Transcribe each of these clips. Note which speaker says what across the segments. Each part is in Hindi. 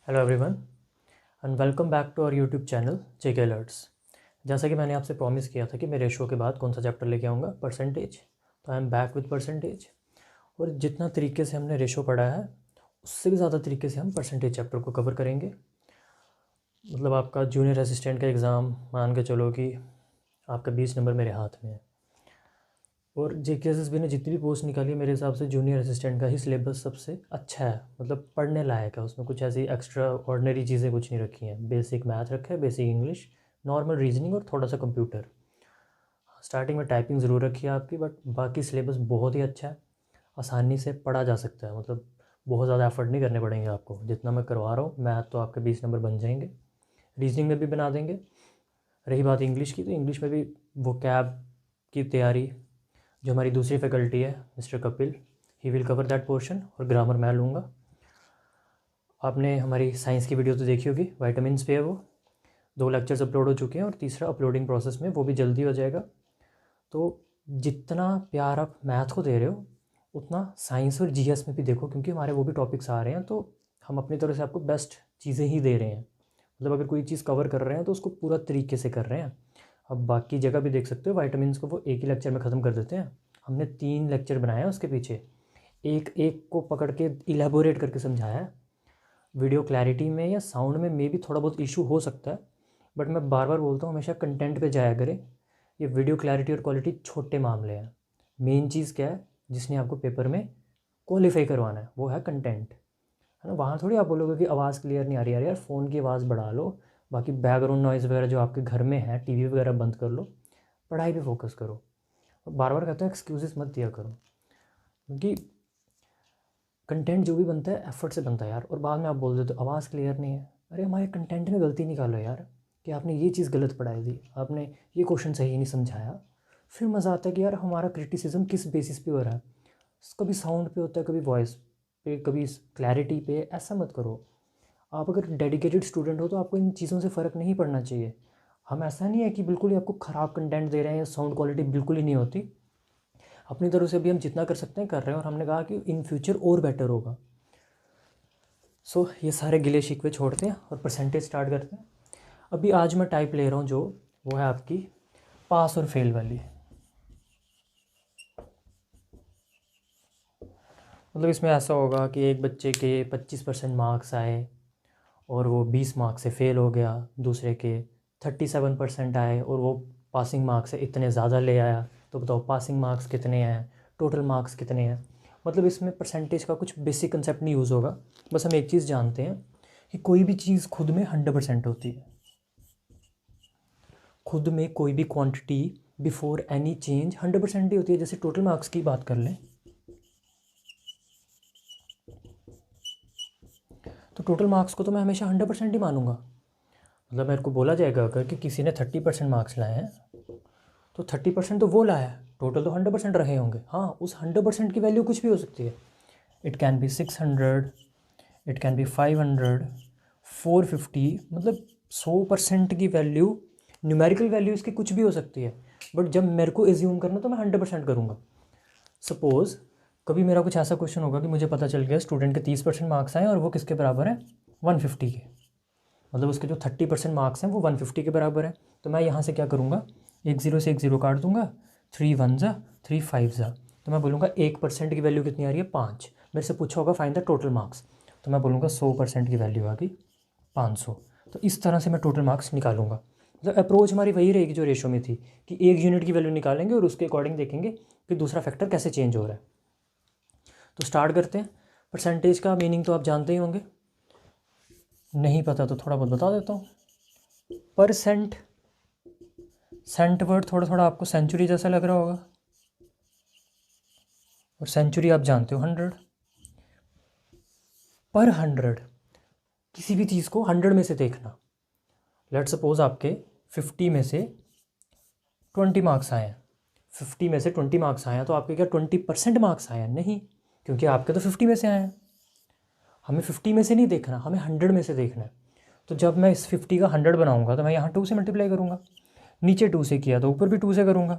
Speaker 1: Hello everyone and welcome back to our YouTube channel JK alerts. जैसा कि मैंने आपसे प्रॉमिस किया था कि मैं रेशो के बाद कौन सा चैप्टर लेके आऊँगा, परसेंटेज। तो I am back with percentage. और जितना तरीके से हमने रेशो पढ़ा है उससे भी ज़्यादा तरीके से हम परसेंटेज चैप्टर को कवर करेंगे। मतलब आपका जूनियर असिस्टेंट का एग्ज़ाम मान के चलो कि आपका 20 नंबर मेरे हाथ में है, और जेकेएसएसबी ने जितनी भी पोस्ट निकाली है मेरे हिसाब से जूनियर असिस्टेंट का ही सिलेबस सबसे अच्छा है। मतलब पढ़ने लायक है, उसमें कुछ ऐसी एक्स्ट्रा ऑर्डिनरी चीज़ें कुछ नहीं रखी हैं। बेसिक मैथ रखा है, बेसिक इंग्लिश, नॉर्मल रीजनिंग और थोड़ा सा कंप्यूटर। स्टार्टिंग में टाइपिंग ज़रूर रखी है आपकी, बट बाकी सिलेबस बहुत ही अच्छा है, आसानी से पढ़ा जा सकता है। मतलब बहुत ज़्यादा एफर्ट नहीं करने पड़ेंगे आपको। जितना मैं करवा रहा हूँ, मैथ तो आपके 20 नंबर बन जाएंगे, रीजनिंग में भी बना देंगे। रही बात इंग्लिश की, तो इंग्लिश में भी वो कैब की तैयारी जो हमारी दूसरी फैकल्टी है mister Kapil, he will cover that portion, और ग्रामर मैं लूँगा। आपने हमारी साइंस की वीडियो तो देखी होगी, वाइटामिन्स पे है वो। 2 लेक्चर्स अपलोड हो चुके हैं और तीसरा अपलोडिंग प्रोसेस में, वो भी जल्दी हो जाएगा। तो जितना प्यार आप मैथ को दे रहे हो उतना साइंस और जीएस में भी देखो, क्योंकि हमारे वो भी टॉपिक्स आ रहे हैं। तो हम अपनी तरफ से आपको बेस्ट चीज़ें ही दे रहे हैं। मतलब अगर कोई चीज़ कवर कर रहे हैं तो उसको पूरा तरीके से कर रहे हैं। अब बाकी जगह भी देख सकते हो, वाइटामिन्स को वो एक ही लेक्चर में ख़त्म कर देते हैं। हमने 3 लेक्चर बनाए हैं उसके पीछे, एक एक को पकड़ के इलेबोरेट करके समझाया है। वीडियो क्लैरिटी में या साउंड में भी थोड़ा बहुत इशू हो सकता है, बट मैं बार बार बोलता हूँ हमेशा कंटेंट पे जाया करें। ये वीडियो क्लैरिटी और क्वालिटी छोटे मामले हैं। मेन चीज़ क्या है जिसने आपको पेपर में क्वालिफाई करवाना है, वो है कंटेंट, है ना। वहाँ थोड़ी आप बोलोगे कि आवाज़ क्लियर नहीं आ रही यार, फ़ोन की आवाज़ बढ़ा लो, बाकी बैकग्राउंड नॉइज़ वगैरह जो आपके घर में है, टीवी वगैरह बंद कर लो, पढ़ाई पे फोकस करो। बार बार कहते हैं एक्सक्यूज़ेस मत दिया करो, क्योंकि कंटेंट जो भी बनता है एफर्ट से बनता है यार। और बाद में आप बोल देते हो आवाज़ क्लियर नहीं है, अरे हमारे कंटेंट में गलती निकालो यार, कि आपने ये चीज़ गलत पढ़ाई थी, आपने ये क्वेश्चन सही नहीं समझाया। फिर मज़ा आता है कि यार हमारा क्रिटिसिज्म किस बेसिस पे हो रहा है। कभी साउंड पे होता है, कभी वॉइस पे, कभी क्लैरिटी पे। ऐसा मत करो। आप अगर डेडिकेटेड स्टूडेंट हो तो आपको इन चीज़ों से फ़र्क नहीं पड़ना चाहिए। हम ऐसा नहीं है कि बिल्कुल ही आपको ख़राब कंटेंट दे रहे हैं या साउंड क्वालिटी बिल्कुल ही नहीं होती। अपनी तरफ से भी हम जितना कर सकते हैं कर रहे हैं, और हमने कहा कि इन फ्यूचर और बेटर होगा। सो ये सारे गिले शिकवे छोड़ते हैं और परसेंटेज स्टार्ट करते हैं। अभी आज मैं टाइप ले रहा हूँ जो, वो है आपकी पास और फेल वाली। मतलब इसमें ऐसा होगा कि एक बच्चे के 25% मार्क्स आए और वो 20 मार्क्स से फ़ेल हो गया, दूसरे के 37% आए और वो पासिंग मार्क्स से इतने ज़्यादा ले आया। तो बताओ पासिंग मार्क्स कितने हैं, टोटल मार्क्स कितने हैं। मतलब इसमें परसेंटेज का कुछ बेसिक कंसेप्ट नहीं यूज़ होगा। बस हम एक चीज़ जानते हैं कि कोई भी चीज़ खुद में 100% होती है। खुद में कोई भी क्वांटिटी बिफोर एनी चेंज 100% ही होती है। जैसे टोटल मार्क्स की बात कर लें, तो टोटल मार्क्स को तो मैं हमेशा 100% ही मानूंगा। मतलब मेरे को बोला जाएगा अगर कि किसी ने 30% मार्क्स लाए हैं तो 30% तो वो लाया है, टोटल तो 100% रहे होंगे। हाँ, उस 100% की वैल्यू कुछ भी हो सकती है। It can be 600, it can be 500, 450। मतलब 100% की वैल्यू, न्यूमेरिकल वैल्यू इसकी कुछ भी हो सकती है। बट जब मेरे को एज्यूम करना तो मैं 100% करूँगा। सपोज़ कभी मेरा कुछ ऐसा क्वेश्चन होगा कि मुझे पता चल गया स्टूडेंट के 30% मार्क्स आए और वो किसके बराबर है, 150 के। मतलब उसके जो 30% मार्क्स हैं वो 150 के बराबर है। तो मैं यहाँ से क्या करूँगा, एक ज़ीरो से एक ज़ीरो काट दूंगा, 3 1 ज़ा 3 5 ज़ा। तो मैं बोलूँगा 1% की वैल्यू कितनी आ रही है, 5। मेरे से पूछा होगा फाइंड द टोटल मार्क्स, तो मैं बोलूँगा 100% की वैल्यू आ गई 500। तो इस तरह से मैं टोटल मार्क्स निकालूंगा। मतलब अप्रोच हमारी वही रहेगी जो रेशो में थी, कि एक यूनिट की वैल्यू निकालेंगे और उसके अकॉर्डिंग देखेंगे कि दूसरा फैक्टर कैसे चेंज हो रहा है। तो स्टार्ट करते हैं। परसेंटेज का मीनिंग तो आप जानते ही होंगे, नहीं पता तो थोड़ा बहुत बता देता हूँ। परसेंट, सेंट वर्ड थोड़ा थोड़ा आपको सेंचुरी जैसा लग रहा होगा, और सेंचुरी आप जानते हो 100। पर 100 किसी भी चीज़ को 100 में से देखना। लेट सपोज आपके 50 में से 20 मार्क्स आए हैं, 50 में से 20 मार्क्स आए हैं, तो आपके क्या 20% मार्क्स आए हैं? नहीं, क्योंकि आपके तो 50 में से आए हैं। हमें 50 में से नहीं देखना, हमें 100 में से देखना है। तो जब मैं इस 50 का 100 बनाऊंगा तो मैं यहाँ 2 से मल्टीप्लाई करूँगा, नीचे 2 से किया तो ऊपर भी 2 से करूँगा।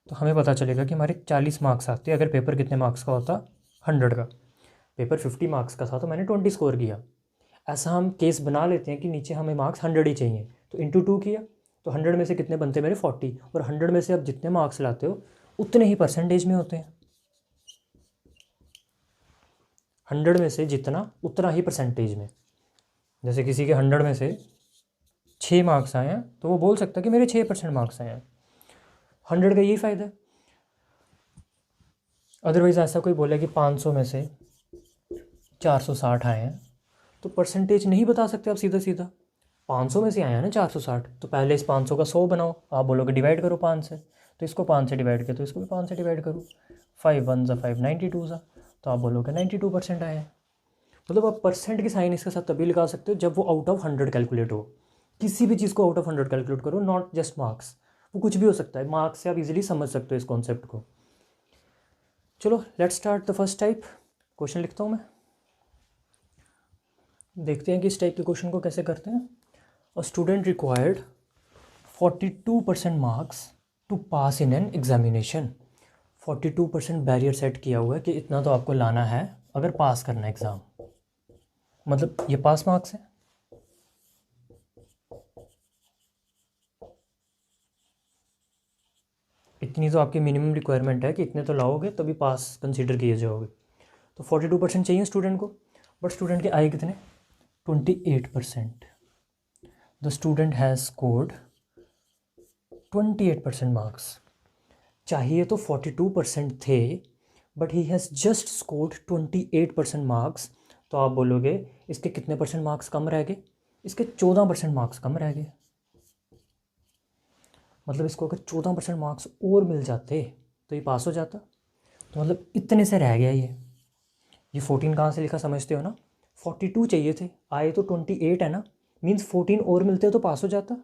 Speaker 1: तो हमें पता चलेगा कि हमारे 40 मार्क्स आते हैं। अगर पेपर कितने मार्क्स का होता, 100 का, पेपर 50 मार्क्स का था तो मैंने 20 स्कोर किया। ऐसा हम केस बना लेते हैं कि नीचे हमें मार्क्स 100 ही चाहिए, तो इंटू 2 किया तो 100 में से कितने बनते हैं मेरे 40, और 100 में से आप जितने मार्क्स लाते हो उतने ही परसेंटेज में होते हैं। 100 में से जितना उतना ही परसेंटेज में। जैसे किसी के 100 में से 6 मार्क्स आए हैं तो वो बोल सकता है कि मेरे 6% मार्क्स आए हैं। 100 का यही फ़ायदा है। अदरवाइज़ ऐसा कोई बोले कि 500 में से 460 आए हैं तो परसेंटेज नहीं बता सकते आप सीधा सीधा। 500 में से आया ना 460, तो पहले इस 500 का 100 बनाओ, आप बोलोगे डिवाइड करो 5 से, तो इसको 5 से डिवाइड किया तो इसको भी 5 से डिवाइड करो, 5 1 ज़ा 5 92 ज़ा, तो आप बोलोगे 92% आया है। मतलब आप परसेंट की साइन इसके साथ तभी लगा सकते हो जब वो आउट ऑफ 100 कैलकुलेट हो। किसी भी चीज़ को आउट ऑफ 100 कैलकुलेट करो, नॉट जस्ट मार्क्स, वो कुछ भी हो सकता है। मार्क्स से आप इजीली समझ सकते हो इस कॉन्सेप्ट को। चलो let's start the first type. Question लिखता हूँ मैं, देखते हैं कि इस टाइप के क्वेश्चन को कैसे करते हैं। A student required 42% marks to pass in an examination. 42% barrier set किया हुआ है कि इतना तो आपको लाना है अगर पास करना है एग्ज़ाम। मतलब ये पास मार्क्स है। इतनी तो आपकी मिनिमम रिक्वायरमेंट है कि इतने तो लाओगे तभी पास कंसीडर किए जाओगे। तो 42% चाहिए स्टूडेंट को, बट स्टूडेंट के आए कितने, 28%। The student has scored 28% marks. चाहिए तो 42% थे, but he has just scored 28% marks. तो आप बोलोगे इसके कितने परसेंट मार्क्स कम रह गए, इसके 14% मार्क्स कम रह गए। मतलब इसको अगर 14% मार्क्स और मिल जाते तो ये पास हो जाता। तो मतलब इतने से रह गया ये 14 कहाँ से लिखा समझते हो ना, 42 चाहिए थे, आए तो 28 है ना, मीन्स 14 और मिलते तो पास हो जाता।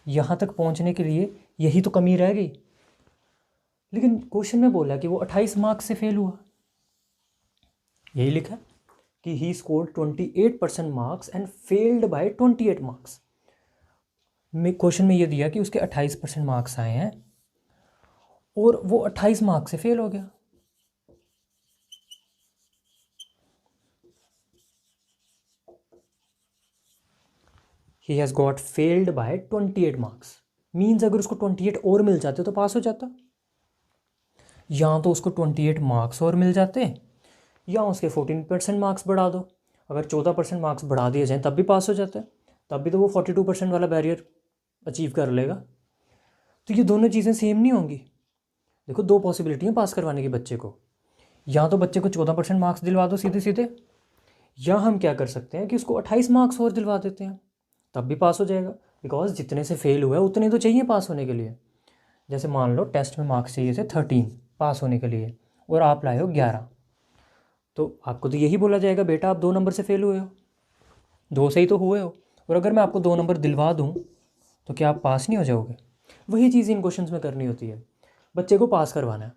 Speaker 1: यहाँ तक पहुँचने के लिए यही तो कमी रह गई। लेकिन क्वेश्चन में बोला कि वो 28 मार्क्स से फेल हुआ, यही लिखा कि he scored 28% marks and failed by 28 marks. में क्वेश्चन में ये दिया कि उसके 28% मार्क्स आए हैं और वो 28 मार्क्स से फेल हो गया। He has got failed by 28 marks, means अगर उसको 28 और मिल जाते तो पास हो जाता। या तो उसको 28 मार्क्स और मिल जाते, या उसके 14% मार्क्स बढ़ा दो। अगर 14% मार्क्स बढ़ा दिए जाएँ तब भी पास हो जाता है, तब भी तो वो 42% वाला बैरियर अचीव कर लेगा। तो ये दोनों चीज़ें सेम नहीं होंगी। देखो दो पॉसिबिलिटी है पास करवाने की बच्चे को, या तो बच्चे को 14% मार्क्स दिलवा दो सीधे सीधे, या हम क्या कर सकते हैं कि उसको 28 मार्क्स और दिलवा देते हैं, तब भी पास हो जाएगा। बिकॉज जितने से फेल हुआ है उतने तो चाहिए पास होने के लिए। जैसे मान लो टेस्ट में मार्क्स चाहिए थे 13 पास होने के लिए, और आप लाए हो 11, तो आपको तो यही बोला जाएगा बेटा आप 2 नंबर से फेल हुए हो, 2 से ही तो हुए हो। और अगर मैं आपको 2 नंबर दिलवा दूँ तो क्या आप पास नहीं हो जाओगे। वही चीज़ इन क्वेश्चंस में करनी होती है। बच्चे को पास करवाना है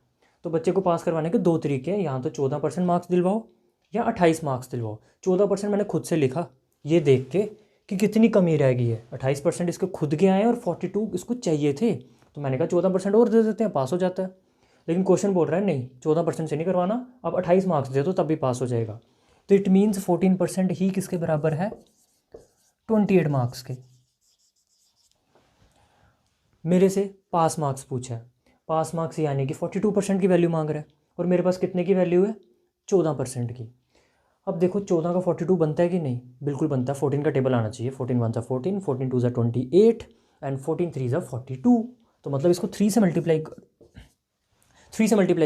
Speaker 1: तो बच्चे को पास करवाने के 2 तरीके हैं, यहाँ तो 14% मार्क्स दिलवाओ या 28 मार्क्स दिलवाओ। 14% मैंने खुद से लिखा ये देख के कि कितनी कमी रह गई है। 28% इसके खुद के आए और 42 इसको चाहिए थे, तो मैंने कहा 14% और दे देते हैं, पास हो जाता है। लेकिन क्वेश्चन बोल रहा है नहीं 14% से नहीं करवाना, आप 28 मार्क्स दे दो तब भी पास हो जाएगा। तो इट मीन्स 14% ही किसके बराबर है, 28 मार्क्स के। मेरे से पास मार्क्स पूछा है, पास मार्क्स यानी कि 42% की वैल्यू मांग रहा है, और मेरे पास कितने की वैल्यू है, 14% की। अब देखो 14 का 42 बनता है कि नहीं, बिल्कुल बनता है। 14 का टेबल आना चाहिए, 14 1 ज़ा 14, 14 2 ज़ा 28 एंड 14 3 ज़ा 42। तो मतलब इसको 3 से मल्टीप्लाई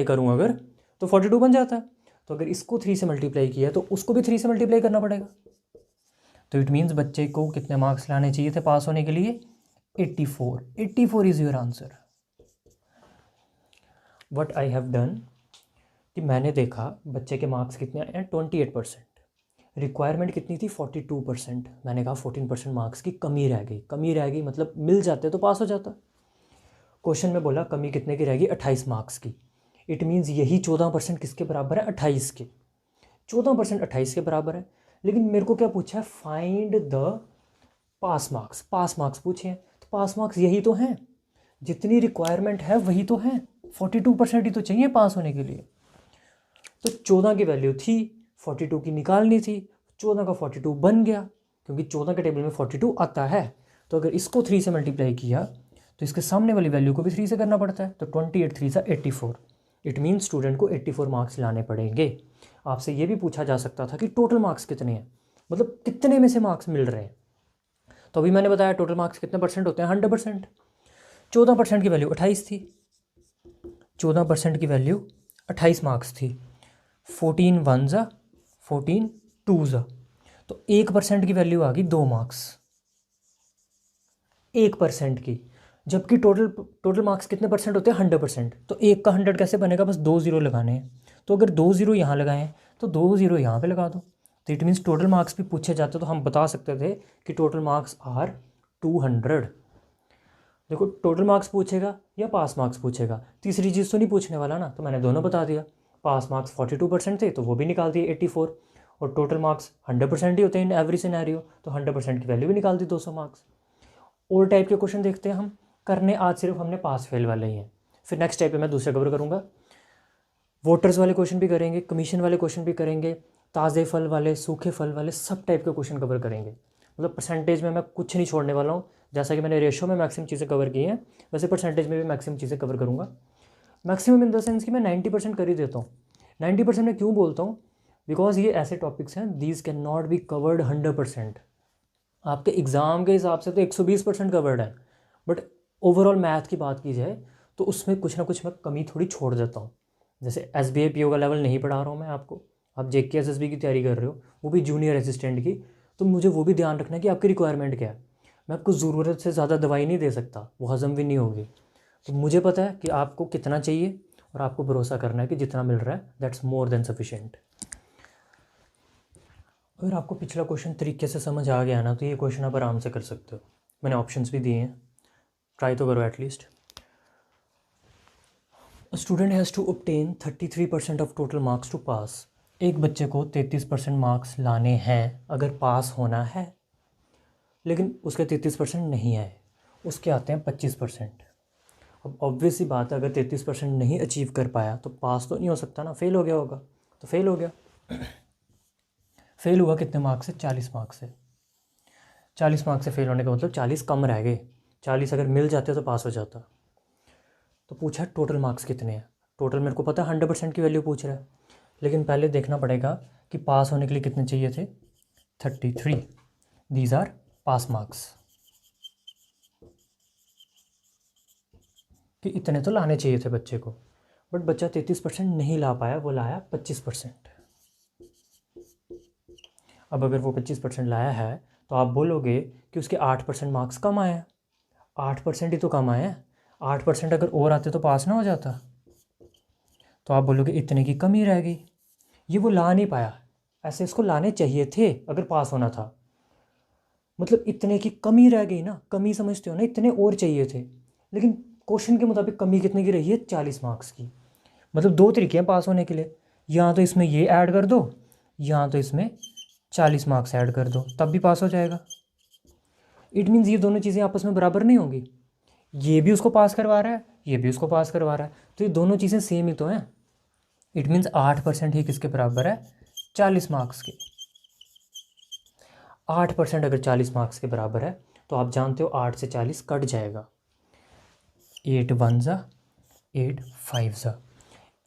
Speaker 1: करूँ अगर तो 42 बन जाता है। तो अगर इसको 3 से मल्टीप्लाई किया तो उसको भी 3 से मल्टीप्लाई करना पड़ेगा। तो इट मीन्स बच्चे को कितने मार्क्स लाने चाहिए थे पास होने के लिए, 84। 84 is your answer. What I have done कि मैंने देखा बच्चे के मार्क्स कितने आए हैं, 28%। रिक्वायरमेंट कितनी थी, 42%। मैंने कहा 14% मार्क्स की कमी रह गई, मतलब मिल जाते तो पास हो जाता। क्वेश्चन में बोला कमी कितने की रहेगी, 28 मार्क्स की। इट मीन्स यही 14% किसके बराबर है, 28 के। 14% 28 के बराबर है। लेकिन मेरे को क्या पूछा है, फाइंड द पास मार्क्स पूछे हैं। तो पास मार्क्स यही तो हैं, जितनी रिक्वायरमेंट है वही तो है, 42% ही तो चाहिए पास होने के लिए। तो 14 की वैल्यू थी, 42 की निकालनी थी, 14 का 42 बन गया, क्योंकि 14 के टेबल में 42 आता है। तो अगर इसको 3 से मल्टीप्लाई किया तो इसके सामने वाली वैल्यू को भी 3 से करना पड़ता है। तो 28 3 सा 84। इट मीन्स स्टूडेंट को 84 मार्क्स लाने पड़ेंगे। आपसे ये भी पूछा जा सकता था कि टोटल मार्क्स कितने हैं, मतलब कितने में से मार्क्स मिल रहे हैं। तो अभी मैंने बताया टोटल मार्क्स कितने परसेंट होते हैं, 100%। 14% की वैल्यू 28 थी, 14% की वैल्यू 28 मार्क्स थी। 14 1 ज़ा 14 2 ज़ा, तो 1% की वैल्यू आ गई 2 मार्क्स, 1% की। जबकि टोटल मार्क्स कितने परसेंट होते हैं, 100%। तो 1 का 100 कैसे बनेगा, बस 2 ज़ीरो लगाने हैं। तो अगर 2 ज़ीरो यहाँ लगाएं तो 2 ज़ीरो यहाँ पे लगा दो। तो इट मीन्स टोटल मार्क्स भी पूछे जाते तो हम बता सकते थे कि टोटल मार्क्स आर 200। देखो टोटल मार्क्स पूछेगा या पास मार्क्स पूछेगा, तीसरी चीज़ तो नहीं पूछने वाला ना, तो मैंने दोनों बता दिया। पास मार्क्स 42% थे तो वो भी निकाल दिए 84, और टोटल मार्क्स 100% ही होते हैं इन एवरी सिनेरियो, तो 100% की वैल्यू भी निकाल दी 200 मार्क्स। और टाइप के क्वेश्चन देखते हैं हम, करने आज सिर्फ हमने पास फेल वाले ही हैं। फिर नेक्स्ट टाइप पे मैं दूसरे कवर करूँगा, वोटर्स वाले क्वेश्चन भी करेंगे, कमीशन वाले क्वेश्चन भी करेंगे, ताज़े फल वाले, सूखे फल वाले, सब टाइप के क्वेश्चन कवर करेंगे। मतलब परसेंटेज में मैं कुछ नहीं छोड़ने वाला हूँ। जैसा कि मैंने रेशो में मैक्सिमम चीज़ें कवर की हैं, वैसे परसेंटेज में भी मैक्सिमम चीज़ें कवर करूँगा। मैक्सिमम इन द सेंस कि मैं 90% कर ही देता हूँ। 90% में क्यों बोलता हूँ, बिकॉज ये ऐसे टॉपिक्स हैं these can not be covered 100%। आपके एग्ज़ाम के हिसाब से तो 120% कवर्ड है, बट ओवरऑल मैथ की बात की जाए तो उसमें कुछ ना कुछ मैं कमी थोड़ी छोड़ देता हूँ। जैसे SBI PO का लेवल नहीं पढ़ा रहा हूँ मैं आपको, आप JK SSB की तैयारी कर रहे हो, वो भी जूनियर असिस्टेंट की, तो मुझे वो भी ध्यान रखना है कि आपकी रिक्वायरमेंट क्या है। मैं आपको ज़रूरत से ज़्यादा दवाई नहीं दे सकता, वो हज़म भी नहीं होगी। तो मुझे पता है कि आपको कितना चाहिए, और आपको भरोसा करना है कि जितना मिल रहा है दैट्स मोर देन सफिशेंट। अगर आपको पिछला क्वेश्चन तरीके से समझ आ गया ना, तो ये क्वेश्चन आप आराम से कर सकते हो। मैंने ऑप्शंस भी दिए हैं, ट्राई तो करो at least. A student has to obtain 33% of total marks to pass. एक बच्चे को 33% मार्क्स लाने हैं अगर पास होना है, लेकिन उसके 33% नहीं आए, उसके आते हैं 25%। अब ऑब्वियस सी बात है, अगर 33% नहीं अचीव कर पाया तो पास तो नहीं हो सकता ना, फेल हो गया होगा। तो फेल हो गया। फेल हुआ कितने मार्क्स से, 40 मार्क्स से। 40 मार्क्स से फेल होने का मतलब 40 कम रह गए, 40 अगर मिल जाते तो पास हो जाता। तो पूछा टोटल मार्क्स कितने हैं। टोटल मेरे को पता है 100% की वैल्यू पूछ रहा है, लेकिन पहले देखना पड़ेगा कि पास होने के लिए कितने चाहिए थे, 33। दीज आर पास मार्क्स, कि इतने तो लाने चाहिए थे बच्चे को, बट बच्चा 33% नहीं ला पाया, वो लाया 25%। अब अगर वो 25% लाया है तो आप बोलोगे कि उसके 8% मार्क्स कम आए हैं। 8% ही तो कम आए हैं, 8% अगर और आते तो पास ना हो जाता। तो आप बोलोगे इतने की कमी रह गई, ये वो ला नहीं पाया, ऐसे इसको लाने चाहिए थे अगर पास होना था। मतलब इतने की कमी रह गई ना, कमी समझते हो ना, इतने और चाहिए थे। लेकिन क्वेश्चन के मुताबिक कमी कितने की रही है, 40 मार्क्स की। मतलब दो तरीके हैं पास होने के लिए, या तो इसमें ये ऐड कर दो, या तो इसमें 40 मार्क्स ऐड कर दो, तब भी पास हो जाएगा। इट मीन्स ये दोनों चीज़ें आपस में बराबर नहीं होंगी, ये भी उसको पास करवा रहा है, ये भी उसको पास करवा रहा है, तो ये दोनों चीज़ें सेम ही तो हैं। इट मीन्स 8% ही किसके बराबर है, 40 मार्क्स के। 8% अगर 40 मार्क्स के बराबर है तो आप जानते हो 8 से 40 कट जाएगा, 8 1 ज़ा 8 5 ज़ा।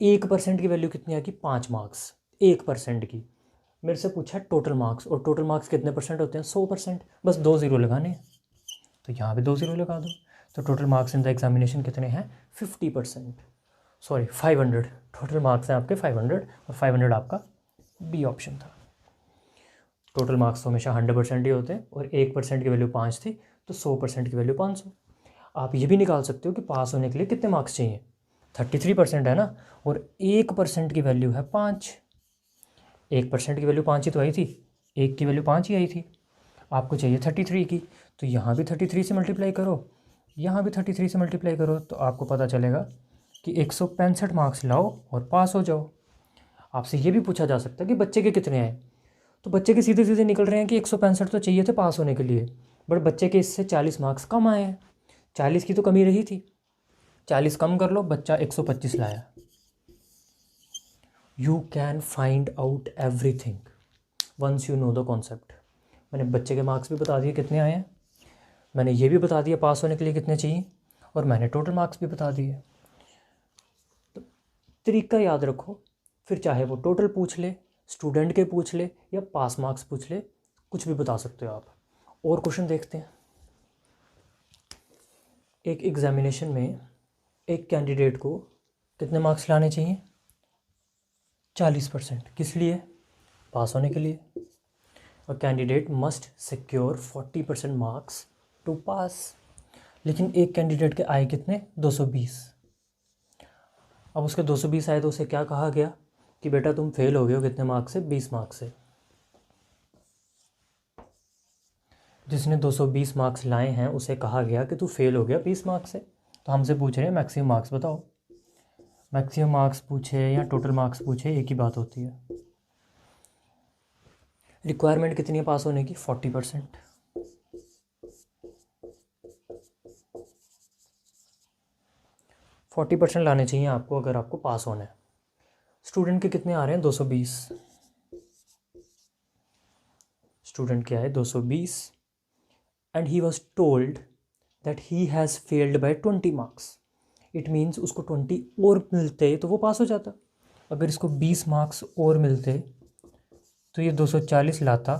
Speaker 1: 1% की वैल्यू कितनी आएगी, 5 मार्क्स। 1% की मेरे से पूछा टोटल मार्क्स, और टोटल मार्क्स कितने परसेंट होते हैं, 100%। बस 2 ज़ीरो लगाने हैं, तो यहाँ पे 2 ज़ीरो लगा दो। तो total marks in the examination कितने हैं, 50%, सॉरी 500। टोटल मार्क्स हैं आपके 500, और 500 आपका बी ऑप्शन था। टोटल मार्क्स तो हमेशा 100% ही होते हैं, और 1% की वैल्यू 5 थी, तो 100% की वैल्यू 500। आप ये भी निकाल सकते हो कि पास होने के लिए कितने मार्क्स चाहिए, 33% है ना, और 1% की वैल्यू है 5। 1% की वैल्यू 5 ही तो आई थी, 1 की वैल्यू 5 ही आई थी, आपको चाहिए 33 की। तो यहाँ भी 33 से मल्टीप्लाई करो, यहाँ भी 33 से मल्टीप्लाई करो, तो आपको पता चलेगा कि 165 मार्क्स लाओ और पास हो जाओ। आपसे ये भी पूछा जा सकता है कि बच्चे के कितने आए, तो बच्चे के सीधे सीधे निकल रहे हैं कि 165 तो चाहिए थे पास होने के लिए, बट बच्चे के इससे 40 मार्क्स कम आए हैं, 40 की तो कमी रही थी, 40 कम कर लो, बच्चा 125 लाया। You can find out everything. Once you know the concept. मैंने बच्चे के मार्क्स भी बता दिए कितने आए हैं, मैंने ये भी बता दिया पास होने के लिए कितने चाहिए, और मैंने टोटल मार्क्स भी बता दिए। तो तरीका याद रखो, फिर चाहे वो टोटल पूछ ले, स्टूडेंट के पूछ ले, या पास मार्क्स पूछ ले, कुछ भी बता सकते हो आप। और क्वेश्चन देखते हैं। एक एग्जामिनेशन में एक कैंडिडेट को कितने मार्क्स लाने चाहिए? 40%। किस लिए? पास होने के लिए। A candidate must secure 40% marks to pass. लेकिन एक कैंडिडेट के आए कितने? 220। अब उसके 220 आए तो उसे क्या कहा गया कि बेटा तुम फेल हो गए हो कितने मार्क्स से? 20 मार्क्स से। जिसने 220 मार्क्स लाए हैं उसे कहा गया कि तू फेल हो गया 20 मार्क्स से। तो हमसे पूछ रहे हैं मैक्सिमम मार्क्स बताओ। मैक्सिमम मार्क्स पूछे या टोटल मार्क्स पूछे, एक ही बात होती है। रिक्वायरमेंट कितनी है पास होने की? 40%। 40% लाने चाहिए आपको अगर आपको पास होना है। स्टूडेंट के कितने आ रहे हैं? 220। स्टूडेंट के आए 220 and he was told that he has failed by 20 marks. It means उसको 20 और मिलते तो वो पास हो जाता। अगर इसको 20 मार्क्स और मिलते तो ये 240 लाता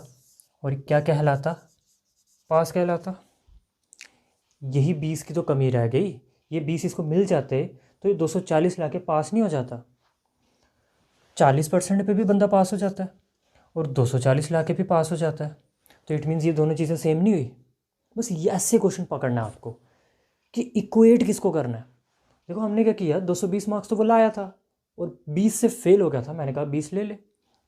Speaker 1: और क्या कहलाता? पास कहलाता। यही 20 की तो कमी रह गई। ये 20 इसको मिल जाते तो ये 240 ला के पास नहीं हो जाता। 40% पे भी बंदा पास हो जाता है और 240 ला के भी पास हो जाता है। तो इट मीन्स ये दोनों चीज़ें सेम नहीं हुई। बस ये ऐसे क्वेश्चन पकड़ना है आपको कि इक्वेट किसको करना है। देखो हमने क्या किया, 220 मार्क्स तो वो लाया था और 20 से फेल हो गया था। मैंने कहा 20 ले ले,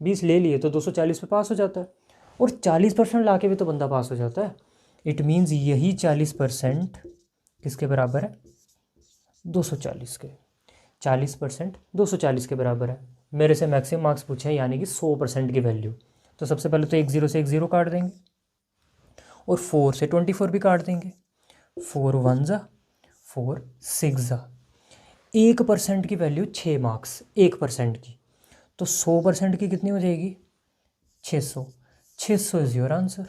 Speaker 1: 20 ले लिए तो 240 पे पास हो जाता है। और 40% ला के भी तो बंदा पास हो जाता है। इट मीन्स यही 40% किसके बराबर है? 240 के। 40% 240 के बराबर है। मेरे से मैक्सिमम मार्क्स पूछे हैं, यानी कि 100% की वैल्यू। तो सबसे पहले तो 10 से 10 काट देंगे और 4 से 24 भी काट देंगे। 4 1 जा 4 6 जा। 1% की वैल्यू 6 मार्क्स, 1% की। तो 100% की कितनी हो जाएगी? 600। 600 is your answer.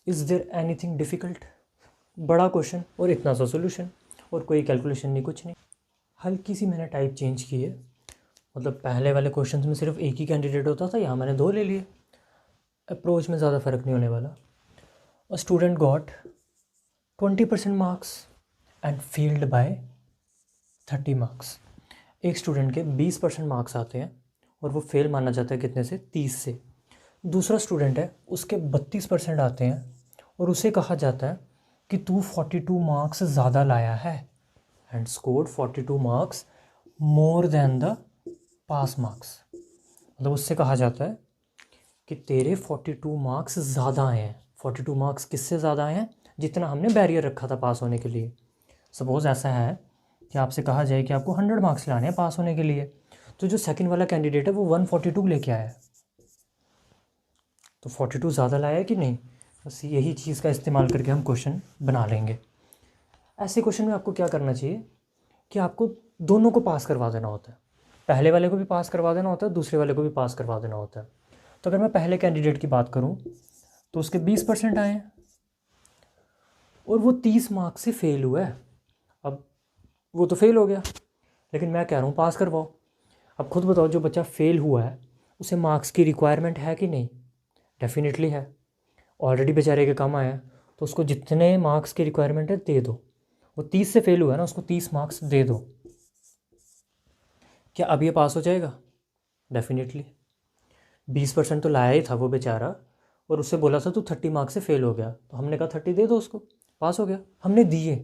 Speaker 1: Is there anything difficult? बड़ा क्वेश्चन और इतना सा सोल्यूशन, और कोई कैलकुलेशन नहीं, कुछ नहीं। हल्की सी मैंने टाइप चेंज की है। मतलब पहले वाले क्वेश्चन में सिर्फ एक ही कैंडिडेट होता था, यहाँ मैंने 2 ले लिए। अप्रोच में ज़्यादा फ़र्क नहीं होने वाला। A student got 20% marks and failed by 30 marks. एक स्टूडेंट के 20% मार्क्स आते हैं और वो फेल माना जाता है कितने से? 30 से। दूसरा स्टूडेंट है, उसके 32% आते हैं और उसे कहा जाता है कि तू 42 मार्क्स ज़्यादा लाया है and scored 42 marks more than the pass marks. मतलब उससे कहा जाता है कि तेरे 42 मार्क्स ज़्यादा आए हैं। 42 मार्क्स किससे ज़्यादा आए हैं? जितना हमने बैरियर रखा था पास होने के लिए। सपोज़ ऐसा है कि आपसे कहा जाए कि आपको 100 मार्क्स लाने हैं पास होने के लिए, तो जो सेकंड वाला कैंडिडेट है वो 142 लेके आया है, तो 42 ज़्यादा लाया है कि नहीं? बस यही चीज़ का इस्तेमाल करके हम क्वेश्चन बना लेंगे। ऐसे क्वेश्चन में आपको क्या करना चाहिए कि आपको दोनों को पास करवा देना होता है। पहले वाले को भी पास करवा देना होता है, दूसरे वाले को भी पास करवा देना होता है। तो अगर मैं पहले कैंडिडेट की बात करूं तो उसके 20% आए हैं और वो 30 मार्क्स से फेल हुआ है। अब वो तो फेल हो गया, लेकिन मैं कह रहा हूँ पास करवाओ। अब खुद बताओ, जो बच्चा फेल हुआ है उसे मार्क्स की रिक्वायरमेंट है कि नहीं? डेफिनेटली है। ऑलरेडी बेचारे के कम आए हैं, तो उसको जितने मार्क्स की रिक्वायरमेंट है दे दो। वो 30 से फेल हुआ है ना, उसको 30 मार्क्स दे दो। क्या अब ये पास हो जाएगा? डेफिनेटली। 20% तो लाया ही था वो बेचारा, और उससे बोला था तू 30 मार्क्स से फेल हो गया, तो हमने कहा 30 दे दो उसको, पास हो गया। हमने दिए,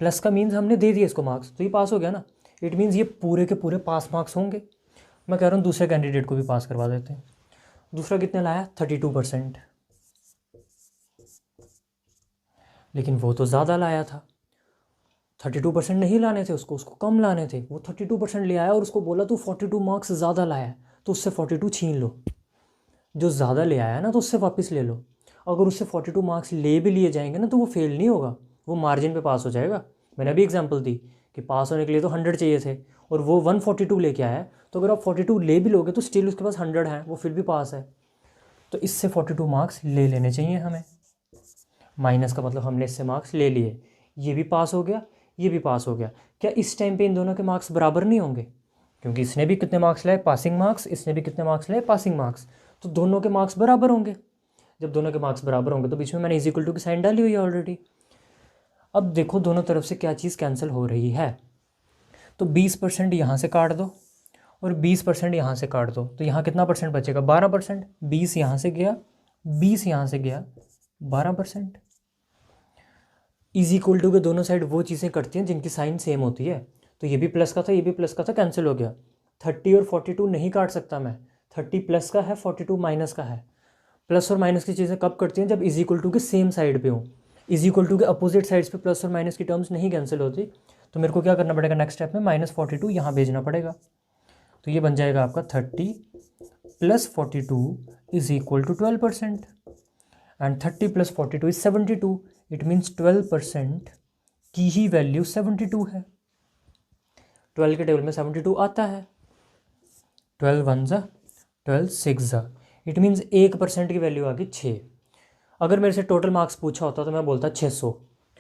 Speaker 1: प्लस का मीन्स हमने दे दिए इसको मार्क्स, तो ये पास हो गया ना। इट मीन्स ये पूरे के पूरे पास मार्क्स होंगे। मैं कह रहा हूँ दूसरे कैंडिडेट को भी पास करवा देते हैं। दूसरा कितने लाया? 32%। लेकिन वो तो ज़्यादा लाया था। 32% नहीं लाने थे उसको कम लाने थे। वो 32% ले आया और उसको बोला तू 42 मार्क्स ज़्यादा लाया है, तो उससे 42 छीन लो। जो ज़्यादा ले आया ना तो उससे वापस ले लो। अगर उससे 42 मार्क्स ले भी लिए जाएंगे ना तो वो फेल नहीं होगा, वो मार्जिन पे पास हो जाएगा। मैंने अभी एग्जांपल दी कि पास होने के लिए तो 100 चाहिए थे और वो 142 लेके आया है, तो अगर आप 42 ले भी लोगे तो स्टिल उसके पास 100 है, वो फिर भी पास है। तो इससे 42 मार्क्स ले लेने चाहिए हमें। माइनस का मतलब हमने इससे मार्क्स ले लिए, ये भी पास हो गया, ये भी पास हो गया। क्या इस टाइम पे इन दोनों के मार्क्स बराबर नहीं होंगे? क्योंकि इसने भी कितने मार्क्स लाए, पासिंग मार्क्स, इसने भी कितने मार्क्स लाए, पासिंग मार्क्स, तो दोनों के मार्क्स बराबर होंगे। जब दोनों के मार्क्स बराबर होंगे तो बीच में मैंने इज इक्वल टू की साइन डाली हुई है ऑलरेडी। अब देखो दोनों तरफ से क्या चीज़ कैंसिल हो रही है, तो 20% यहाँ से काट दो और 20% यहाँ से काट दो, तो यहाँ कितना परसेंट बचेगा, 12%। 20 यहाँ से गया, 20 यहाँ से गया, 12%। इज इक्वल टू के दोनों साइड वो चीज़ें करती हैं जिनकी साइन सेम होती है। तो ये भी प्लस का था, ये भी प्लस का था, कैंसिल हो गया। 30 और 42 नहीं काट सकता मैं, 30 प्लस का है, 42 माइनस का है। प्लस और माइनस की चीज़ें कब करती हैं, जब इज इक्वल टू के सेम साइड पे हो। इज इक्वल टू के अपोजिट साइड्स पे प्लस और माइनस की टर्म्स नहीं कैंसिल होती। तो मेरे को क्या करना पड़ेगा नेक्स्ट स्टेप में, -42 यहाँ भेजना पड़ेगा। तो ये बन जाएगा आपका 30 + 42 is equal to 12%, and 30 + 42 is 72। It means 12% की ही वैल्यू 72 है। 12 के टेबल में 72 आता है। 12 1 ज़ा 12 6 ज़ा, इट मीन्स 1% की वैल्यू आ गई 6। अगर मेरे से टोटल मार्क्स पूछा होता तो मैं बोलता 600,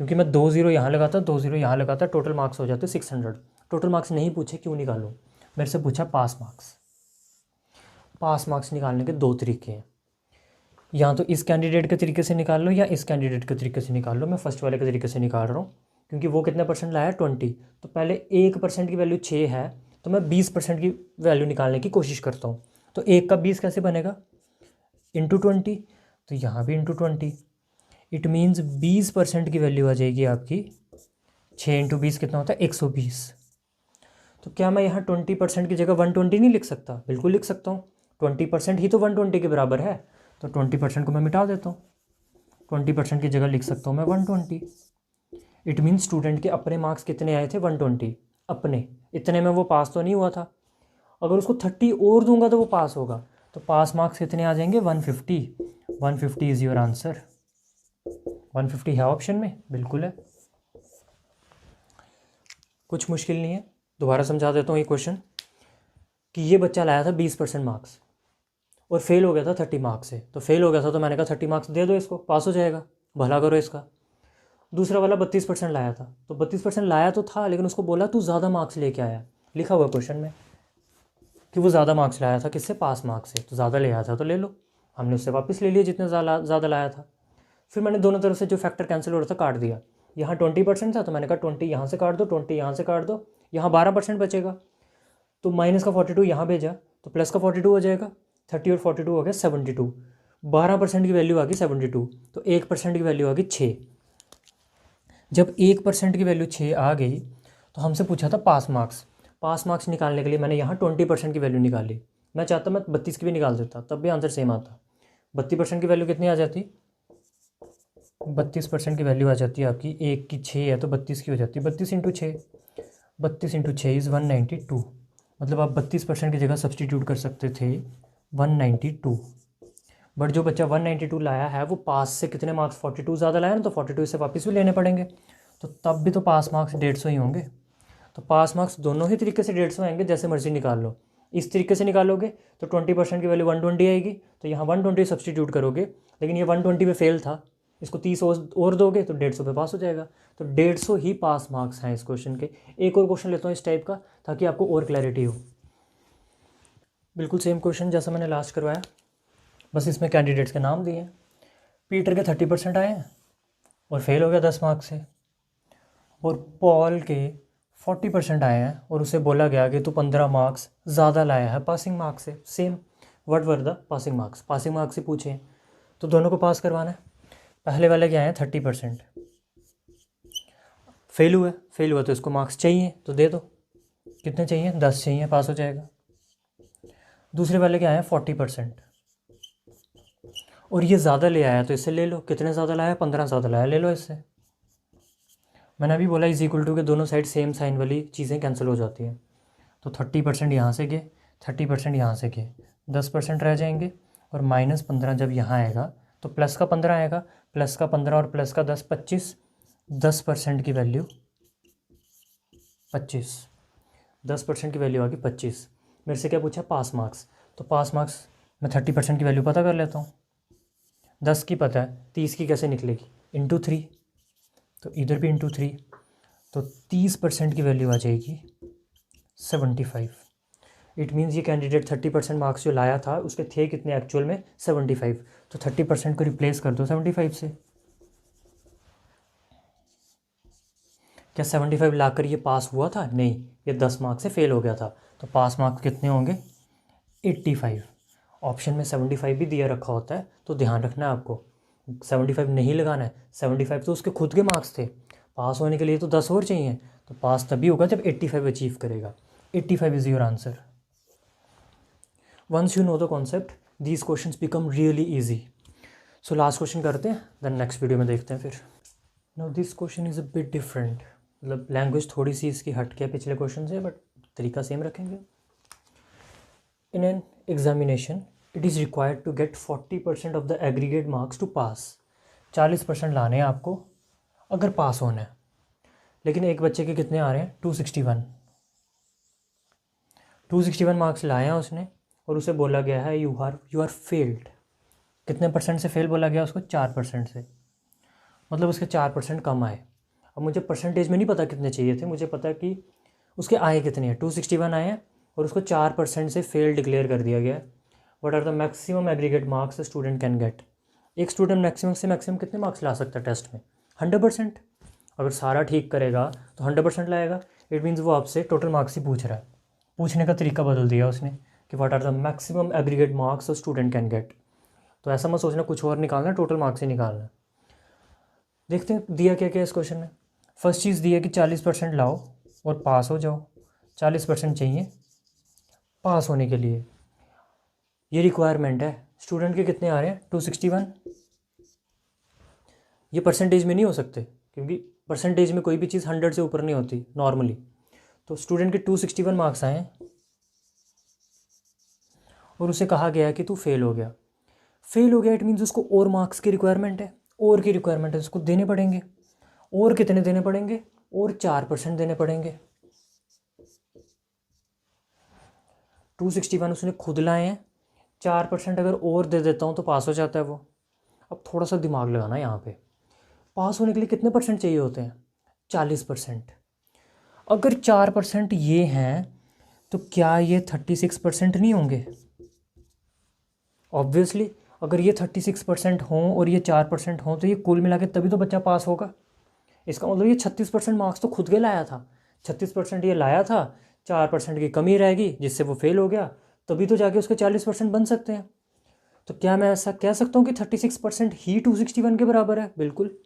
Speaker 1: क्योंकि मैं 2 0 यहाँ लगाता, 2 0 यहाँ लगाता, टोटल मार्क्स हो जाते 600। टोटल मार्क्स नहीं पूछे, क्यों निकालूँ, मेरे से पूछा पास मार्क्स। पास मार्क्स निकालने के दो तरीके हैं, या तो इस कैंडिडेट के तरीके से निकाल लो या इस कैंडिडेट के तरीके से निकाल लो। मैं फर्स्ट वाले के तरीके से निकाल रहा हूँ, क्योंकि वो कितने परसेंट लाया, 20। तो पहले 1% की वैल्यू 6 है, तो मैं 20% की वैल्यू निकालने की कोशिश करता हूँ। तो 1 का 20 कैसे बनेगा, इंटू 20, तो यहाँ भी इंटू 20। इट मीन्स 20% की वैल्यू आ जाएगी आपकी, 6 × 20 कितना होता है, 120। तो क्या मैं यहाँ 20% की जगह 120 नहीं लिख सकता? बिल्कुल लिख सकता हूँ, 20% ही तो 120 के बराबर है। तो 20% को मैं मिटा देता हूँ, 20% की जगह लिख सकता हूँ मैं 120। इट मीन्स स्टूडेंट के अपने मार्क्स कितने आए थे, 120 अपने। इतने में वो पास तो नहीं हुआ था, अगर उसको 30 और दूंगा तो वो पास होगा। तो पास मार्क्स कितने आ जाएंगे, 150। 150 इज़ योर आंसर। 150 है ऑप्शन में, बिल्कुल है, कुछ मुश्किल नहीं है। दोबारा समझा देता हूँ ये क्वेश्चन, कि ये बच्चा लाया था 20% मार्क्स और फेल हो गया था 30 मार्क्स से। तो फेल हो गया था तो मैंने कहा 30 मार्क्स दे दो इसको, पास हो जाएगा, भला करो इसका। दूसरा वाला 32% लाया था, तो 32% लाया तो था, लेकिन उसको बोला तू ज़्यादा मार्क्स लेके आया, लिखा हुआ क्वेश्चन में कि वो ज़्यादा मार्क्स लाया था, किससे, पास मार्क्स से। तो ज़्यादा ले आया था तो ले लो, हमने उससे वापस ले लिया जितने ज़्यादा लाया था। फिर मैंने दोनों तरफ से जो फैक्टर कैंसिल हो रहा था काट दिया। यहाँ 20% था तो मैंने कहा 20 यहाँ से काट दो, 20 यहाँ से काट दो, यहाँ 12% बचेगा। तो माइनस का 42 यहाँ भेजा तो प्लस का 42 हो जाएगा, 30 और 42 हो गया 72। 12% की वैल्यू आ गई 72, तो 1% की वैल्यू आ गई 6। जब 1% की वैल्यू 6 आ गई तो हमसे पूछा था पास मार्क्स। पास मार्क्स निकालने के लिए मैंने यहाँ 20% की वैल्यू निकाली। मैं चाहता मैं 32 की भी निकाल देता, तब भी आंसर सेम आता। 32% की वैल्यू कितनी आ जाती, 32% की वैल्यू आ जाती है आपकी, 1 की 6 है तो 32 की हो जाती है, 32 × 6, 32 × 6 इज़ 192। मतलब आप 32% की जगह सब्सटीट्यूट कर सकते थे 192। बट जो बच्चा 192 लाया है वो पास से कितने मार्क्स, 42 ज़्यादा लाया ना, तो 42 से वापस भी लेने पड़ेंगे, तो तब भी तो पास मार्क्स 150 ही होंगे। तो पास मार्क्स दोनों ही तरीके से 150 आएंगे, जैसे मर्जी निकाल लो। इस तरीके से निकालोगे तो 20% की वैल्यू 120 आएगी, तो यहाँ 120 सब्सटीट्यूट करोगे, लेकिन ये 120 पे फेल था, इसको 30 और दोगे तो 150 पे पास हो जाएगा। तो 150 ही पास मार्क्स हैं इस क्वेश्चन के। एक और क्वेश्चन लेता हूँ इस टाइप का, ताकि आपको और क्लैरिटी हो। बिल्कुल सेम क्वेश्चन जैसा मैंने लास्ट करवाया, बस इसमें कैंडिडेट्स के नाम दिए हैं। पीटर के 30% आए हैं और फेल हो गया 10 मार्क्स से, और पॉल के 40% आए हैं और उसे बोला गया कि तू 15 मार्क्स ज़्यादा लाया है पासिंग मार्क्स से। Same, what were the passing marks, passing marks ही पूछे हैं, तो दोनों को पास करवाना है। पहले वाले क्या आए हैं, 30%, फेल हुआ तो इसको मार्क्स चाहिए तो दे दो, कितने चाहिए, 10 चाहिए, पास हो जाएगा। दूसरे वाले क्या आए हैं, 40%, और ये ज़्यादा ले आया तो इससे ले लो, कितने ज़्यादा लाया, 15 ज़्यादा लाया, ले लो इससे। मैंने अभी बोला इज इक्वल टू के दोनों साइड सेम साइन वाली चीज़ें कैंसिल हो जाती हैं। तो 30% यहाँ से गए, 30% यहाँ से गए, 10% रह जाएंगे, और -15 जब यहाँ आएगा तो प्लस का 15 आएगा, प्लस का 15 और प्लस का 10, 25। 10% की वैल्यू 25, 10% की वैल्यू आ गई 25। मेरे से क्या पूछा, पास मार्क्स। तो पास मार्क्स मैं 30% की वैल्यू पता कर लेता हूँ। 10 की पता है, 30 की कैसे निकलेगी, इंटू 3, तो इधर भी इंटू 3, तो 30% की वैल्यू आ जाएगी 75। इट मीन्स ये कैंडिडेट 30% मार्क्स जो लाया था उसके थे कितने एक्चुअल में, 75। तो 30% को रिप्लेस कर दो 75 से। क्या 75 लाकर ये पास हुआ था, नहीं, ये 10 मार्क्स से फेल हो गया था। तो पास मार्क्स कितने होंगे, 85। ऑप्शन में 75 भी दिया रखा होता है, तो ध्यान रखना है आपको, 75 नहीं लगाना है। 75 तो उसके खुद के मार्क्स थे, पास होने के लिए तो 10 और चाहिए। तो पास तभी होगा जब 85 अचीव करेगा। 85 is your answer. Once you know the concept, these questions become really easy. So last question करते हैं, देन नेक्स्ट वीडियो में देखते हैं फिर। Now this question is a bit different, मतलब लैंग्वेज थोड़ी सी इसकी हट के पिछले क्वेश्चन से, बट तरीका सेम रखेंगे। In an examination it is required to get 40% of the aggregate marks to pass. 40% लाने हैं आपको अगर पास होना है। लेकिन एक बच्चे के कितने आ रहे हैं, 261 मार्क्स लाए हैं उसने, और उसे बोला गया है यू आर फेल्ड। कितने परसेंट से फेल बोला गया उसको, 4% से, मतलब उसके 4% कम आए। अब मुझे परसेंटेज में नहीं पता कितने चाहिए थे, मुझे पता कि उसके आए कितने हैं, 261 आए हैं, और उसको 4% से फेल डिक्लेयर कर दिया गया। What are the maximum aggregate marks student can get. एक स्टूडेंट मैक्सिमम से मैक्सिमम कितने मार्क्स ला सकता है टेस्ट में, 100%। अगर सारा ठीक करेगा तो 100% लाएगा। इट मीन्स वो आपसे टोटल मार्क्स ही पूछ रहा है। पूछने का तरीका बदल दिया उसने कि what are the maximum aggregate marks student can get. तो ऐसा मत सोचना कुछ और निकालना, टोटल मार्क्स ही निकालना है। देखते हैं दिया क्या क्या इस क्वेश्चन में। फर्स्ट चीज़ दिया कि 40% लाओ और पास हो जाओ। 40% चाहिए पास होने के लिए, ये रिक्वायरमेंट है। स्टूडेंट के कितने आ रहे हैं, 261। ये परसेंटेज में नहीं हो सकते, क्योंकि परसेंटेज में कोई भी चीज़ 100 से ऊपर नहीं होती नॉर्मली। तो स्टूडेंट के 261 मार्क्स आए हैं, और उसे कहा गया कि तू फेल हो गया। फेल हो गया इट मीन्स उसको और मार्क्स की रिक्वायरमेंट है, और की रिक्वायरमेंट है, उसको देने पड़ेंगे। और कितने देने पड़ेंगे, और 4% देने पड़ेंगे। 261 उसने खुद लाए हैं, 4% अगर और दे देता हूँ तो पास हो जाता है वो। अब थोड़ा सा दिमाग लगाना यहाँ पे, पास होने के लिए कितने परसेंट चाहिए होते हैं, 40%। अगर 4% ये हैं तो क्या ये 36% नहीं होंगे, ऑब्वियसली। अगर ये 36% हों और ये 4% हों तो ये कुल मिला के तभी तो बच्चा पास होगा। इसका मतलब ये 36% मार्क्स तो खुद के लाया था, 36% ये लाया था, 4% की कमी रहेगी जिससे वो फेल हो गया, तभी तो जाके उसके 40% बन सकते हैं। तो क्या मैं ऐसा कह सकता हूँ कि 36% ही 261 के बराबर है, बिल्कुल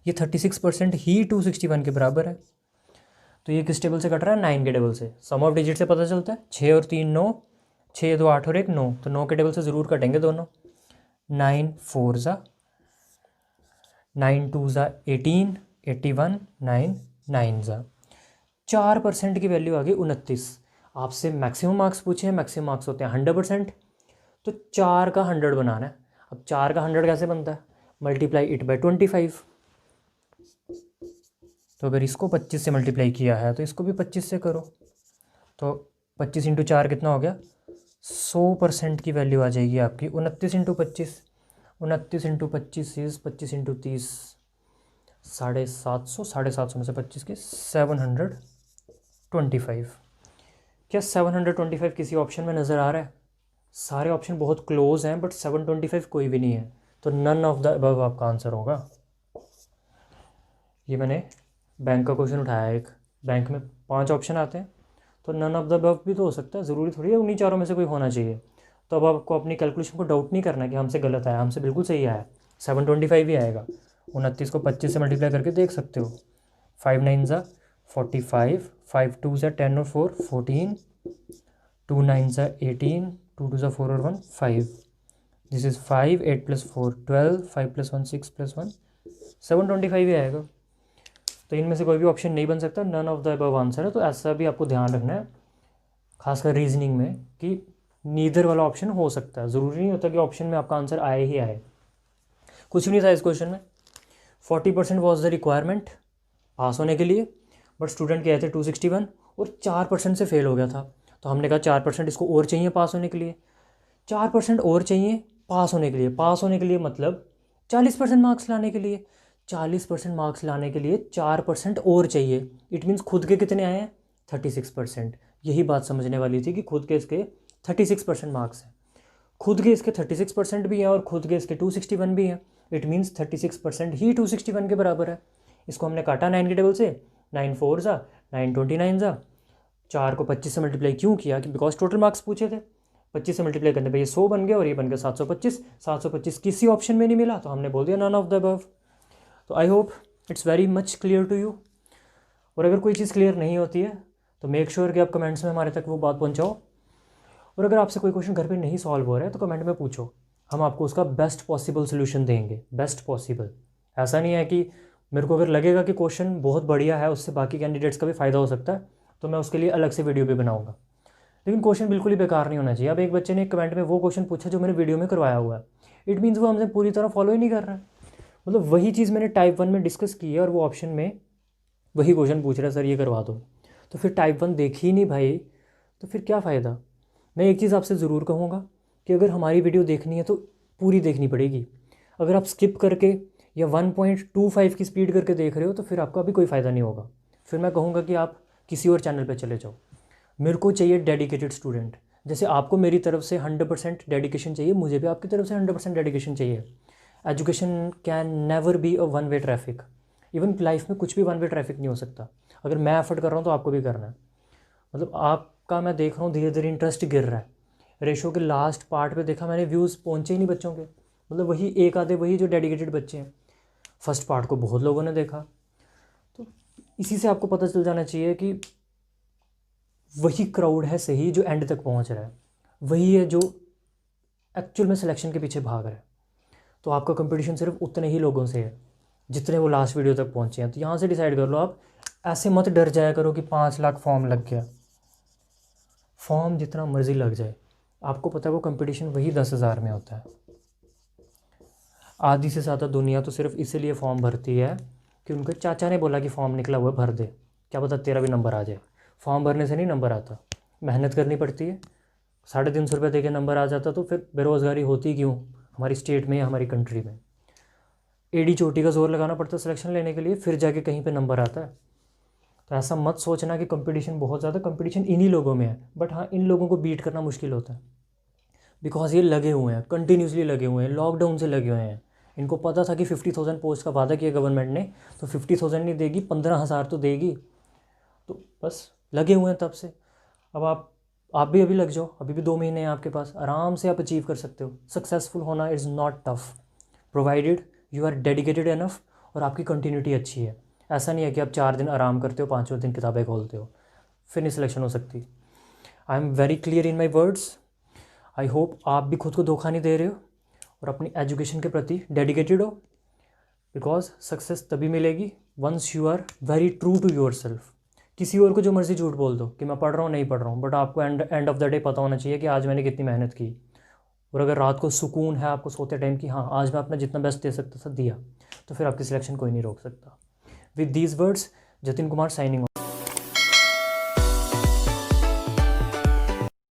Speaker 1: ये 36% ही 261 के बराबर है। तो ये किस टेबल से कट रहा है, 9 के टेबल से। सम ऑफ डिजिट से पता चलता है, 6 और 3 9, 6 2 8 और 1 9, तो 9 के टेबल से ज़रूर कटेंगे दोनों। 9 4 ज़ा 9 2 ज़ा 18, 81 9 9 ज़ा 4% की वैल्यू आ गई 29। आपसे मैक्सिमम मार्क्स पूछे हैं, मैक्सिमम मार्क्स होते हैं 100%, तो 4 का 100 बनाना है। अब 4 का 100 कैसे बनता है, मल्टीप्लाई इट बाई 25। तो अगर इसको 25 से मल्टीप्लाई किया है तो इसको भी 25 से करो, तो 25 इंटू 4 कितना हो गया, 100% की वैल्यू आ जाएगी आपकी 29 इंटू 25। 29 इंटू 25 इज़ 25 इंटू 30, 750, 750 में से 25 के 725। क्या 725 किसी ऑप्शन में नज़र आ रहा है, सारे ऑप्शन बहुत क्लोज हैं बट 725 कोई भी नहीं है, तो नन ऑफ द अबव आपका आंसर होगा। ये मैंने बैंक का क्वेश्चन उठाया, एक बैंक में 5 ऑप्शन आते हैं, तो नन ऑफ द अबव भी तो हो सकता है, ज़रूरी थोड़ी है उन्हीं चारों में से कोई होना चाहिए। तो अब आपको अपनी कैलकुलेशन को डाउट नहीं करना कि हमसे गलत आया, हमसे बिल्कुल सही आया, 725 ही आएगा। 29 को 25 से मल्टीप्लाई करके देख सकते हो, 5 9 ज़ा 45, 5 2 ज़ा 10 और 4 14, 2 9 ज़ा 18, 2 2 ज़ा 4 और 1 5, दिस इज़ 5 8 + 4 12, 5 + 1 6 + 1 725 ही आएगा। तो इनमें से कोई भी ऑप्शन नहीं बन सकता, none of the above answer है। तो ऐसा भी आपको ध्यान रखना है, खासकर रीजनिंग में, कि नीदर वाला ऑप्शन हो सकता है, ज़रूरी नहीं होता कि ऑप्शन में आपका आंसर आए ही आए। कुछ भी नहीं था इस क्वेश्चन में, 40% वॉज द रिक्वायरमेंट पास होने के लिए, बट स्टूडेंट के आए थे 261 और 4% से फेल हो गया था। तो हमने कहा 4% इसको और चाहिए पास होने के लिए, 4% और चाहिए पास होने के लिए। पास होने के लिए मतलब 40% मार्क्स लाने के लिए, 40% मार्क्स लाने के लिए 4% और चाहिए। इट मीन्स खुद के कितने आए हैं? 36%। यही बात समझने वाली थी कि खुद के इसके 36% मार्क्स हैं, खुद के इसके 36% भी हैं और खुद के इसके 261 भी हैं। इट मीन्स 36% ही 261 के बराबर है। इसको हमने काटा 9 के टेबल से, 9 4 ज़ा 9 29 ज़ा, 4 को 25 से मल्टीप्लाई क्यों किया? कि बिकॉज टोटल मार्क्स पूछे थे, 25 से मल्टीप्लाई करने पे ये 100 बन गया और ये बन गया 725। 725 किसी ऑप्शन में नहीं मिला तो हमने बोल दिया नन ऑफ द अबव। तो I hope it's very much clear to you. और अगर कोई चीज़ क्लियर नहीं होती है तो मेक श्योर कि आप कमेंट्स में हमारे तक वो बात पहुँचाओ। और अगर आपसे कोई क्वेश्चन घर पे नहीं सॉल्व हो रहा है तो कमेंट में पूछो, हम आपको उसका बेस्ट पॉसिबल सोल्यूशन देंगे। बेस्ट पॉसिबल, ऐसा नहीं है कि मेरे को अगर लगेगा कि क्वेश्चन बहुत बढ़िया है, उससे बाकी कैंडिडेट्स का भी फ़ायदा हो सकता है, तो मैं उसके लिए अलग से वीडियो भी बनाऊंगा। लेकिन क्वेश्चन बिल्कुल ही बेकार नहीं होना चाहिए। अब एक बच्चे ने कमेंट में वो क्वेश्चन पूछा जो मैंने वीडियो में करवाया हुआ है, इट मीन्स वो हमसे पूरी तरह फॉलो ही नहीं कर रहा है। मतलब वही चीज़ मैंने टाइप 1 में डिस्कस की है और वो ऑप्शन में वही क्वेश्चन पूछ रहा है, सर ये करवा दो। तो फिर टाइप 1 देखी ही नहीं भाई, तो फिर क्या फ़ायदा। मैं एक चीज़ आपसे ज़रूर कहूँगा कि अगर हमारी वीडियो देखनी है तो पूरी देखनी पड़ेगी। अगर आप स्किप करके या 1.25 की स्पीड करके देख रहे हो तो फिर आपका भी कोई फ़ायदा नहीं होगा। फिर मैं कहूँगा कि आप किसी और चैनल पे चले जाओ। मेरे को चाहिए डेडिकेटेड स्टूडेंट। जैसे आपको मेरी तरफ से 100% डेडिकेशन चाहिए, मुझे भी आपकी तरफ से 100% डेडिकेशन चाहिए। Education can never be a one way traffic. Even life में कुछ भी वन वे ट्रैफिक नहीं हो सकता। अगर मैं एफर्ट कर रहा हूँ तो आपको भी करना है। मतलब आपका मैं देख रहा हूँ धीरे धीरे इंटरेस्ट गिर रहा है। रेशो के लास्ट पार्ट पे देखा मैंने, व्यूज़ पहुँचे ही नहीं बच्चों के। मतलब वही एक आधे वही जो डेडिकेटेड बच्चे हैं। फर्स्ट पार्ट को बहुत लोगों ने देखा। तो इसी से आपको पता चल जाना चाहिए कि वही क्राउड है सही जो एंड तक पहुंच रहा है, वही है जो एक्चुअल में सिलेक्शन के पीछे भाग रहा है। तो आपका कंपटीशन सिर्फ उतने ही लोगों से है जितने वो लास्ट वीडियो तक पहुंचे हैं। तो यहाँ से डिसाइड कर लो आप। ऐसे मत डर जाया करो कि 5 लाख फॉर्म लग गया। फॉर्म जितना मर्जी लग जाए, आपको पता है वो कंपटीशन वही 10,000 में होता है। आधी से ज़्यादा दुनिया तो सिर्फ इसीलिए फॉर्म भरती है कि उनके चाचा ने बोला कि फॉर्म निकला हुआ भर दे, क्या पता तेरा भी नंबर आ जाए। फॉर्म भरने से नहीं नंबर आता, मेहनत करनी पड़ती है। 350 रुपये दे के नंबर आ जाता तो फिर बेरोज़गारी होती क्यों हमारी स्टेट में या हमारी कंट्री में। एड़ी चोटी का जोर लगाना पड़ता है सिलेक्शन लेने के लिए, फिर जाके कहीं पे नंबर आता है। तो ऐसा मत सोचना कि कंपटीशन बहुत ज़्यादा, कंपटीशन इन्हीं लोगों में है। बट हाँ, इन लोगों को बीट करना मुश्किल होता है बिकॉज ये लगे हुए हैं, कंटिन्यूसली लगे हुए हैं, लॉकडाउन से लगे हुए हैं। इनको पता था कि 50,000 पोस्ट का वादा किया गवर्नमेंट ने, तो 50,000 नहीं देगी, 15,000 तो देगी। तो बस लगे हुए हैं तब से। अब आप भी अभी लग जाओ, अभी भी 2 महीने हैं आपके पास, आराम से आप अचीव कर सकते हो। सक्सेसफुल होना is not tough, provided you are dedicated enough और आपकी कंटिन्यूटी अच्छी है। ऐसा नहीं है कि आप 4 दिन आराम करते हो, 5वें दिन किताबें खोलते हो, फिर नहीं सिलेक्शन हो सकती। I am very clear in my words. I hope आप भी खुद को धोखा नहीं दे रहे हो और अपनी एजुकेशन के प्रति डेडिकेटेड हो, बिकॉज सक्सेस तभी मिलेगी once you are very true to yourself. किसी और को जो मर्जी झूठ बोल दो कि मैं पढ़ रहा हूँ नहीं पढ़ रहा हूँ, बट आपको एंड ऑफ द डे पता होना चाहिए कि आज मैंने कितनी मेहनत की। और अगर रात को सुकून है आपको सोते टाइम कि हाँ आज मैं अपना जितना बेस्ट दे सकता था दिया, तो फिर आपकी सिलेक्शन कोई नहीं रोक सकता। With these words, Jatin Kumar signing.